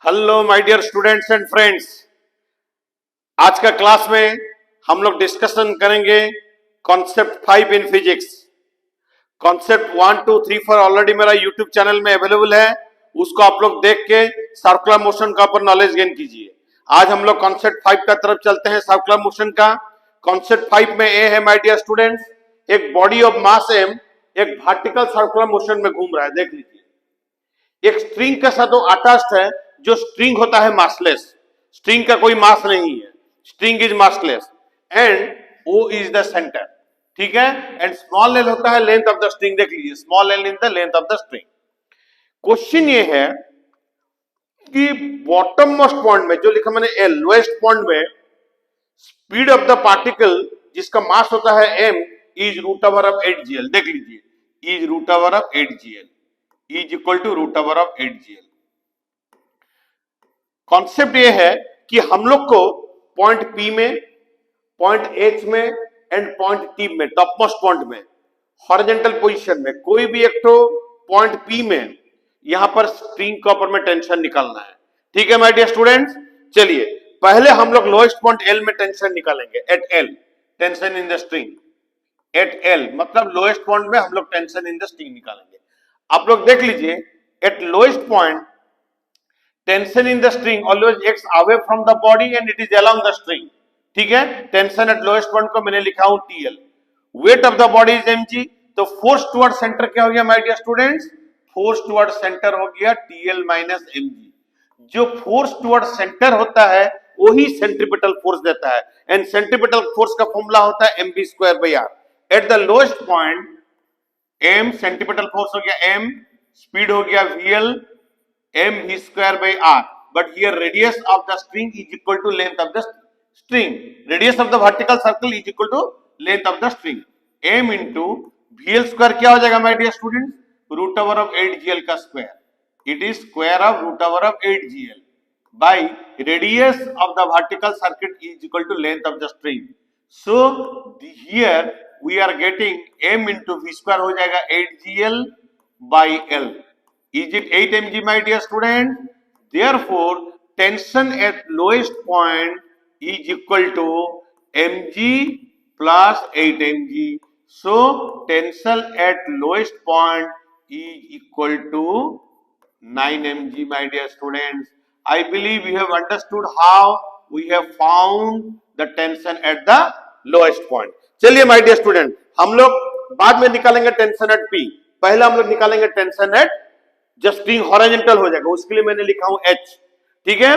Hello my dear students and friends. आज का class में हम लोग डिस्कशन करेंगे concept 5 in physics. Concept 1 2 3 4 already मेरा यूट्यूब चैनल में अवेलेबल है, उसको आप लोग देख के सर्कुलर मोशन का ऊपर नॉलेज गेन कीजिए। आज हम लोग कॉन्सेप्ट 5 का तरफ चलते हैं, सर्कुलर मोशन का। कॉन्सेप्ट 5 में ए है माय डियर स्टूडेंट्स, एक बॉडी ऑफ मास एम एक वर्टिकल सर्कुलर मोशन में घूम रहा है। देख लीजिए, एक स्ट्रिंग के साथ वो अटैच्ड है। जो स्ट्रिंग होता है मासलेस, स्ट्रिंग का कोई मास नहीं है, string is massless and O is the centre, ठीक है। एंड स्मॉल एल होता है लेंथ ऑफ द स्ट्रिंग। देख लीजिए, small L in the length of the string. Question ये है कि बॉटम मोस्ट पॉइंट में जो लिखा मैंने एल, लोएस्ट पॉइंट में स्पीड ऑफ द पार्टिकल जिसका मास होता है m is root over of 8gl। देख लीजिए, is root over of 8gl is equal to root over of 8gl। Concept ये है कि हम लोग को पॉइंट P में, पॉइंट H में एंड पॉइंट T में, टॉप मोस्ट पॉइंट में, हॉरिजॉन्टल पोजीशन में कोई भी एक तो पॉइंट P में यहां पर स्ट्रिंग के ऊपर में टेंशन निकालना है, ठीक है माय डियर स्टूडेंट्स। चलिए पहले हम लोग लोएस्ट पॉइंट L में टेंशन निकालेंगे। At L tension in the string, at L मतलब लोएस्ट पॉइंट में हम लोग टेंशन इन द स्ट्रिंग निकालेंगे। आप लोग देख लीजिए, eight lowest point tension in the string always acts away from the body and it is along the string, ठीक है। टेंशन एट लोएस्ट पॉइंट को मैंने लिखा हूं TL। Weight of the body is mg, तो फोर्स टुवर्ड सेंटर क्या हो गया my dear students? Force toward centre हो गया TL माइनस mg। जो फोर्स टुवर्ड सेंटर होता है वही सेंट्रीपिटल फोर्स देता है एंड सेंट्रीपिटल फोर्स का फॉर्मूला होता है mv²r। At the lowest point m centripetal force हो गया m, स्पीड हो गया vl mv²r, but here radius of the string is equal to length of the string. Radius of the vertical circle is equal to length of the string. m into vl² क्या हो जाएगा my dear students? Root over of 8gl का square. It is square of root over of 8gl by radius of the vertical circuit is equal to length of the string. So here we are getting m into v² हो जाएगा 8gl by l. Is it 8 mg my dear student? Therefore tension at lowest point is equal to mg plus 8 mg. So tension at lowest point is equal to 9 mg my dear students. I believe you have understood how we have found the tension at the lowest point. चलिए my dear student, हम लोग बाद में निकालेंगे tension eight P, पहले हम लोग निकालेंगे टेंशन एट जब स्ट्रिंग हॉरिजॉन्टल हो जाएगा, उसके लिए मैंने लिखा हूं H, ठीक है।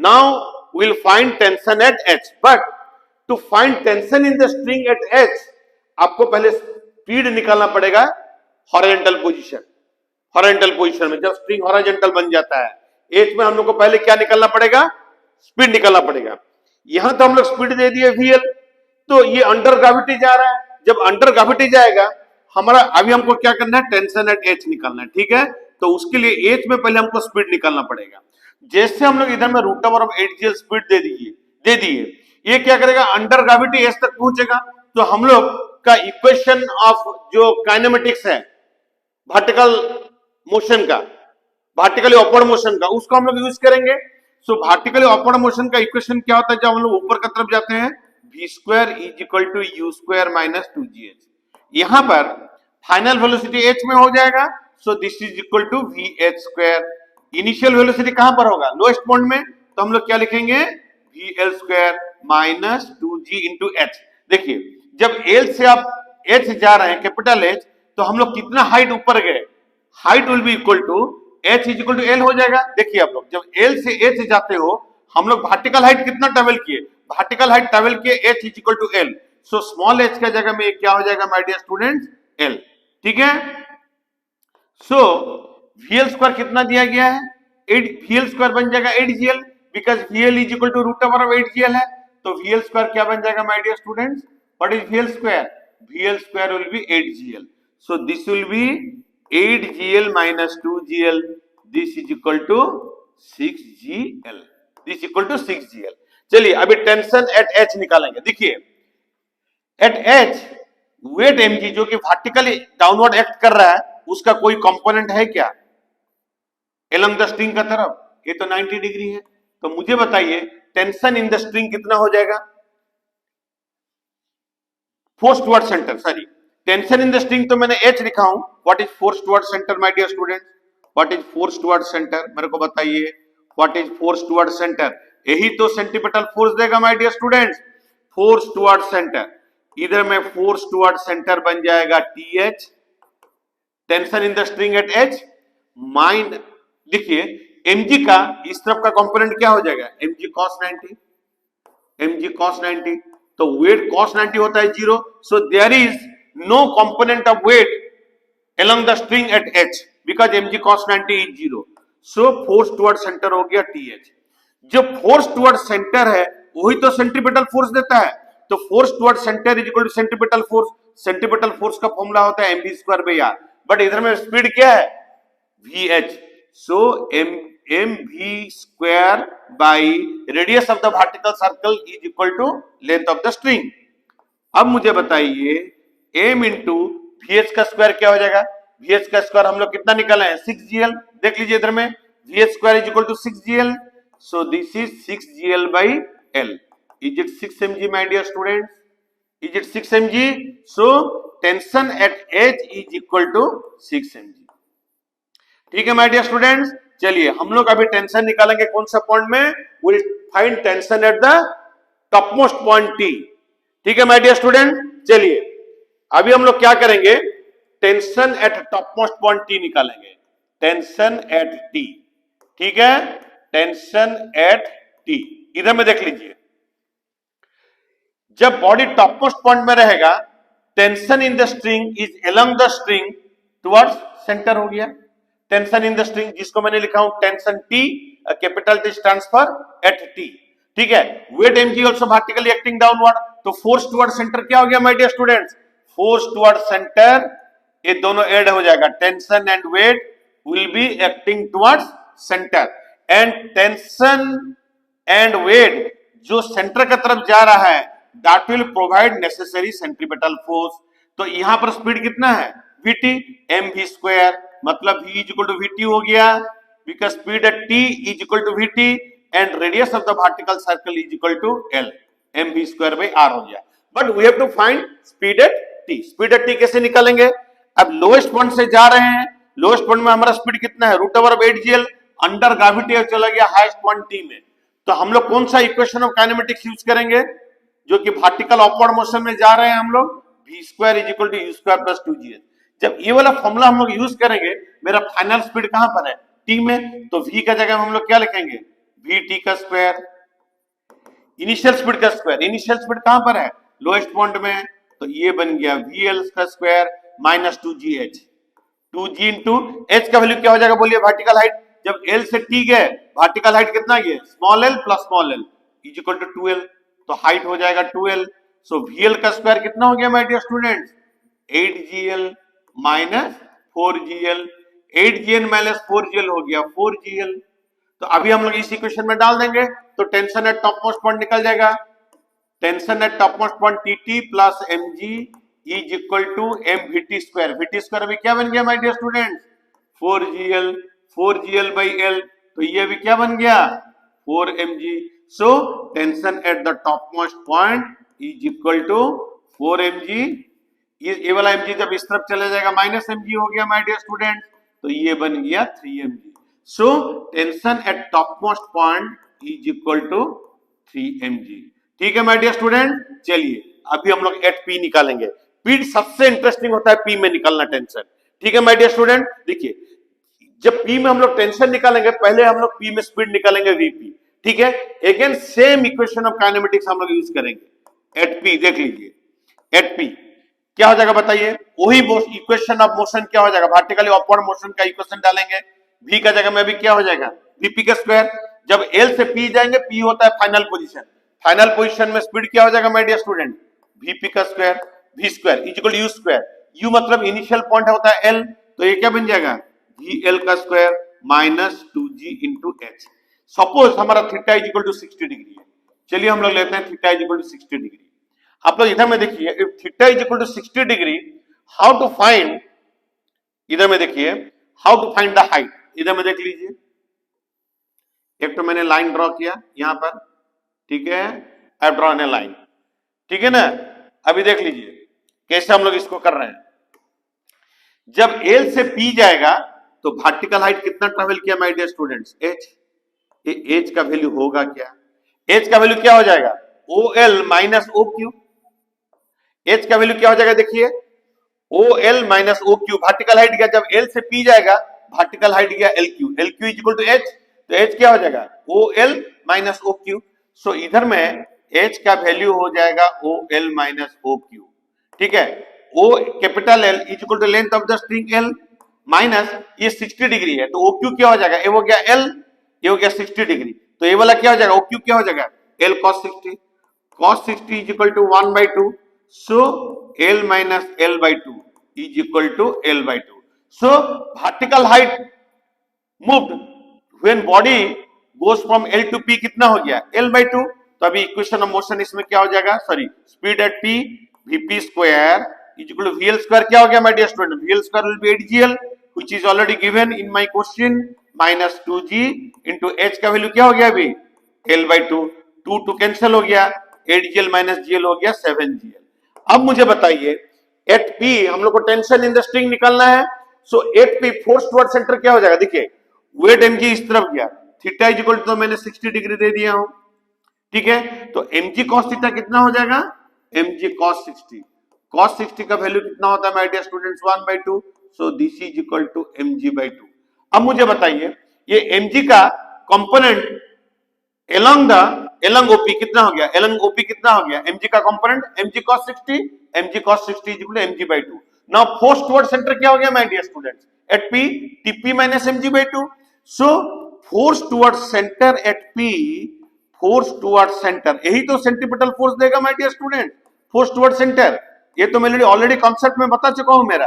Now will find tension at H, but to find tension in the string at H आपको पहले स्पीड निकालना पड़ेगा हॉरिजॉन्टल पोजीशन। हॉरिजॉन्टल पोजीशन में जब स्ट्रिंग हॉरिजॉन्टल बन जाता है H में हम लोग को पहले क्या निकालना पड़ेगा? स्पीड निकालना पड़ेगा। यहां तो हम लोग स्पीड दे दिए VL, तो ये अंडर ग्रेविटी जा रहा है। जब अंडर ग्रेविटी जाएगा हमारा, अभी हमको क्या करना है? टेंशन एट H निकालना है, ठीक है। तो उसके लिए H में पहले हमको स्पीड निकालना पड़ेगा। जैसे हम लोग इधर में root over of 8gl speed दे दिए, ये क्या करेगा? अंडर ग्रेविटी H तक पहुंचेगा। तो हम लोग का इक्वेशन ऑफ जो काइनेमेटिक्स है वर्टिकल मोशन का, वर्टिकली अपवर्ड मोशन का, उसको हम लोग यूज करेंगे। सो वर्टिकली अपवर्ड मोशन का इक्वेशन क्या होता है जब हम लोग ऊपर की तरफ जाते हैं? v² is equal to u² minus 2gh। यहां पर फाइनल वेलोसिटी H में हो जाएगा, so this is equal to vh²। Initial velocity कहां पर होगा? लोएस्ट पॉइंट में, तो हम लोग क्या लिखेंगे? vl² minus 2g into h। देखिए जब L से आप H जा रहे हैं, कैपिटल H, तो हम लोग कितना हाइट ऊपर गए? Height will be equal to h is equal to L हो जाएगा। देखिए आप लोग जब L से H जाते हो, हम लोग वर्टिकल हाइट कितना ट्रेवल किए? वर्टिकल हाइट ट्रेवल किए h is equal to L। So small h का जगह में क्या हो जाएगा माय डियर स्टूडेंट्स? L, ठीक है। सो VL² कितना दिया गया है? 8, VL² बन जाएगा 8gl, because VL is equal to root over of 8gl है। तो VL² क्या बन जाएगा my dear students? What is VL²? VL² will be 8gl। So this will be 8gl minus 2gl, this is equal to 6gl, this equal to 6gl। चलिए अभी tension at H निकालेंगे। देखिए eight H wait mg जो कि vertically downward act कर रहा है, उसका कोई कंपोनेंट है क्या? एलोंग द स्ट्रिंग का तरफ ये तो 90 डिग्री है। तो मुझे बताइए टेंशन इन द स्ट्रिंग कितना हो जाएगा, force toward centre, sorry tension in the string तो मैंने H लिखा हूं, what is force toward centre my dear student, what is force toward centre, मेरे को बताइए what is force toward centre, यही तो सेंट्रीपिटल फोर्स देगा my dear students, force toward centre, इधर में फोर्स टुवर्ड सेंटर बन जाएगा TH, tension in the string at H, mind लिखिए mg का इस तरफ का कंपोनेंट क्या हो जाएगा, mg cos 90, mg cos 90, तो वेट cos 90 होता है 0, so there is no component of weight along the string at H because mg cos 90 is 0, so force towards center हो गया TH। जो फोर्स टुवर्ड सेंटर है वही तो सेंट्रीपिटल फोर्स देता है, तो force toward centre is equal to centripetal force, centripetal force का फॉर्मूला होता है mv square by r, but इधर में स्पीड क्या है vh, so mv square by radius of the vertical circle is equal to length of the string. अब मुझे बताइए m इंटू vh का स्क्वायर क्या हो जाएगा, vh का स्क्वायर हम लोग कितना निकाले हैं 6gl, देख लीजिए इधर में vh square is equal to 6gl, so this is 6gl by l, is it 6 mg my dear students, is it 6 mg, so tension at H is equal to 6 mg। ठीक है my dear students, चलिए हम लोग अभी tension निकालेंगे कौन सा point में, will find tension at the topmost point T। ठीक है my dear student, चलिए अभी हम लोग क्या करेंगे, tension eight topmost point T निकालेंगे, टेंशन एट T, ठीक है, टेंशन एट T, इधर में देख लीजिए जब बॉडी टॉपमोस्ट पॉइंट में रहेगा tension in the string is along the string towards centre हो गया, टेंशन इन द स्ट्रिंग जिसको मैंने लिखा हूं tension T, capital T stands for at T, ठीक है, weight mg also vertically acting downward, तो फोर्स टुवर्ड सेंटर क्या हो गया my dear students, force toward center, ये दोनों ऐड हो जाएगा, tension and weight will be acting towards center, and tension and weight जो सेंटर की तरफ जा रहा है that will provide necessary centripetal force, तो यहां पर स्पीड कितना है vt mv स्क्वायर, मतलब v is equal to vt हो गया, because speed at t is equal to vt and radius of the vertical circle is equal to l, mv square by r हो गया, but we have to find speed at t, speed at t कैसे निकालेंगे, अब lowest point से जा रहे हैं, lowest point में हमारा स्पीड कितना है √8gl, अंडर ग्रेविटी चला गया हाईएस्ट पॉइंट T में, तो हम लोग कौन सा इक्वेशन ऑफ काइनेमेटिक्स यूज करेंगे, जो कि वर्टिकल अपवर्ड मोशन में जा रहे हैं हम लोग, v square is equal to u square plus 2gh, जब ये वाला फॉर्मूला हम लोग यूज करेंगे मेरा फाइनल स्पीड कहां पर है T में, तो v का जगह हम लोग क्या लिखेंगे vt का स्क्वायर, इनिशियल स्पीड का स्क्वायर, इनिशियल स्पीड कहां पर है लोएस्ट पॉइंट में, तो ये बन गया vl का square minus 2gh, 2g into h का वैल्यू क्या हो जाएगा बोलिए, वर्टिकल हाइट, जब L से T गए वर्टिकल हाइट कितना गया small l plus small l is equal to 2l, तो हाइट हो जाएगा 2l, सो vl का स्क्वायर कितना हो गया my dear students 8gl minus 4gl, 8gl minus 4gl हो गया 4gl, तो अभी हम लोग इस इक्वेशन में डाल देंगे तो tension at top most point निकल जाएगा, tension at top most point tt plus mg is equal to mvt square, vt square अभी क्या बन गया my dear students 4gl, 4gl by l, तो ये भी क्या बन गया 4mg, so tension at the top most point is equal to 4mg, ये वाला mg जब इस तरफ चला जाएगा माइनस mg हो गया माय डियर स्टूडेंट, तो ये बन गया 3mg, so tension at top most point is equal to 3mg। ठीक है माय डियर स्टूडेंट, चलिए अभी हम लोग एट p निकालेंगे, p सबसे इंटरेस्टिंग होता है p में निकालना टेंशन। ठीक है माय डियर स्टूडेंट, देखिए जब p में हम लोग टेंशन निकालेंगे पहले हम लोग p में स्पीड निकालेंगे vp, ठीक है, again same equation of kinematics हम लोग यूज करेंगे एट p, देख लीजिए एट p क्या हो जाएगा बताइए, वही इक्वेशन ऑफ मोशन क्या हो जाएगा, वर्टिकली अपवर्ड मोशन का इक्वेशन डालेंगे, v का जगह में भी क्या हो जाएगा vp का स्क्वायर, जब l से p जाएंगे p होता है फाइनल पोजीशन, फाइनल पोजीशन में स्पीड क्या हो जाएगा माय डियर स्टूडेंट vp का square, v square is equal to u square, u मतलब इनिशियल पॉइंट होता है l, तो ये क्या बन जाएगा vl का square minus 2g into h, suppose हमारा theta is equal to 60 degree है, चलिए हम लोग लेते हैं theta is equal to 60 degree, आप लोग इधर में देखिए if theta is equal to 60 degree how to find, इधर में देखिए how to find the height, इधर में देख लीजिए एक तो मैंने लाइन ड्रॉ किया यहां पर, ठीक है, आई ड्रॉ ए लाइन, ठीक है ना। अभी देख लीजिए कैसे हम लोग इसको कर रहे हैं। जब एल से पी जाएगा तो वर्टिकल हाइट कितना ट्रेवल किया my dear students, H. H का वैल्यू होगा क्या, एच का वैल्यू क्या हो जाएगा, O L minus O Q. H का वैल्यू क्या हो जाएगा, देखिए O L minus O Q. Vertical height गया, जब एल से पी जाएगा वर्टिकल हाइट गया L Q, L Q is equal to H, तो एच क्या हो जाएगा, O L minus O Q. सो इधर में एच का वैल्यू हो जाएगा O L minus O Q, ठीक है। O capital L is equal to length of the string L minus ये 60 डिग्री है, तो ओ क्यू क्या हो जाएगा, ये हो गया एल, ये हो गया 60 डिग्री, तो ये वाला क्या हो जाएगा, ओ क्यू क्या हो जाएगा, L cos 60। cos 60 is equal to 1 by 2. So L minus L by 2 is equal to L by 2. So vertical height moved when body goes from L to P कितना हो गया, L by 2। तो अभी equation of motion इसमें क्या हो जाएगा, sorry speed at P Vp square is equal to VL square क्या हो गया माय डियर स्टूडेंट, VL स्क्वायर will be 8GL which is already given in my question minus 2G into H का value क्या हो गया अभी, L by 2, 2 कैंसिल हो गया, 8GL माइनस GL हो गया 7GL। अब मुझे बताइए एट P हम लोग को टेंशन इन द स्ट्रिंग निकालना है। So at P force toward centre क्या हो जाएगा, देखिए वेट mg इस तरफ गया, थीटा इज इक्वल टू मैंने 60 डिग्री दे दिया हूं, ठीक है। तो mg cos थीटा कितना हो जाएगा, mg cos 60, cos 60 का वैल्यू कितना होता है my dear students, 1 by 2। So this is equal to mg by 2। अब मुझे बताइए ये mg का कंपोनेंट along OP कितना हो गया, along OP कितना हो गया, mg का component mg cos 60, mg cos 60 is equal to mg by 2। Now force toward centre क्या हो गया my dear students, at P TP minus mg by 2। So force toward center at P, force toward centre, यही तो centripetal force देगा my dear student, force toward center. ये तो मैं already concept में बता चुका हूं, मेरा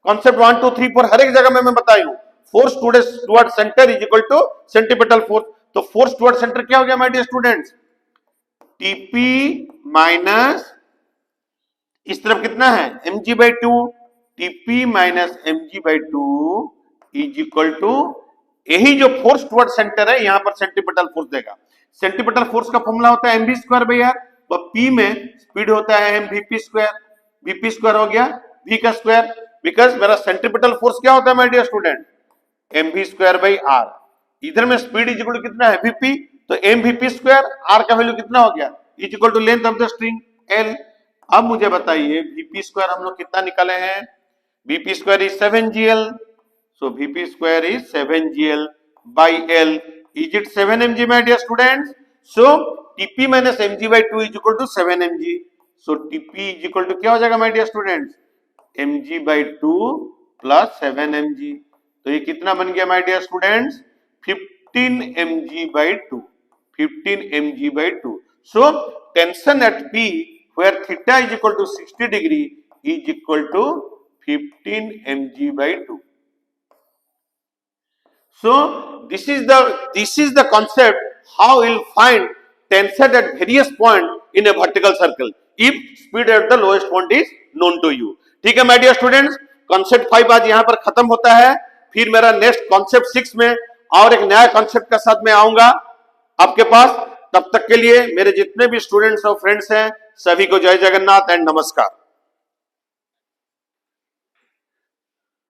कॉन्सेप्ट 1 2 3 4 हर एक जगह में मैं बताई हूं। Force toward centre is equal to centripetal force. तो फोर्स टुवर्ड सेंटर क्या हो गया my dear students, TP minus इस तरफ कितना है mg by 2, TP minus mg by 2 is equal to, यही जो फोर्स टुवर्ड सेंटर है यहां पर सेंट्रीपिटल फोर्स देगा। सेंट्रीपिटल फोर्स का फॉर्मूला होता है mv स्क्वायर बाय r, तो p में स्पीड होता है mvp स्क्वायर, vp स्क्वायर हो गया v का स्क्वायर, बिकॉज मेरा सेंट्रीपिटल फोर्स क्या होता है my dear student, mv square by r। इधर में स्पीड इज इक्वल टू कितना है vp, तो mvp स्क्वायर, r का वैल्यू कितना हो गया, is equal to length of the string l। अब मुझे बताइए vp स्क्वायर हम लोग कितना निकाले हैं, vp square is 7gl, so vp square is 7gl by l, is it 7 mg my dear students। so tp minus mg by 2 is equal to 7 mg, so tp is equal to क्या हो जाएगा my dear students, mg by 2 plus 7 mg। तो ये कितना बन गया my dear students, 15 mg by 2, 15 mg by 2। so tension at P where theta is equal to 60 degree is equal to 15 mg by 2। so this is the concept how we'll find tension at various point in a vertical circle if speed at the lowest point is known to you। ठीक है my dear students, concept 5 आज यहाँ पर खत्म होता है, फिर मेरा नेक्स्ट कॉन्सेप्ट 6 में और एक नया कॉन्सेप्ट के साथ में आऊंगा आपके पास। तब तक के लिए मेरे जितने भी स्टूडेंट्स और फ्रेंड्स हैं सभी को जय जगन्नाथ एंड नमस्कार।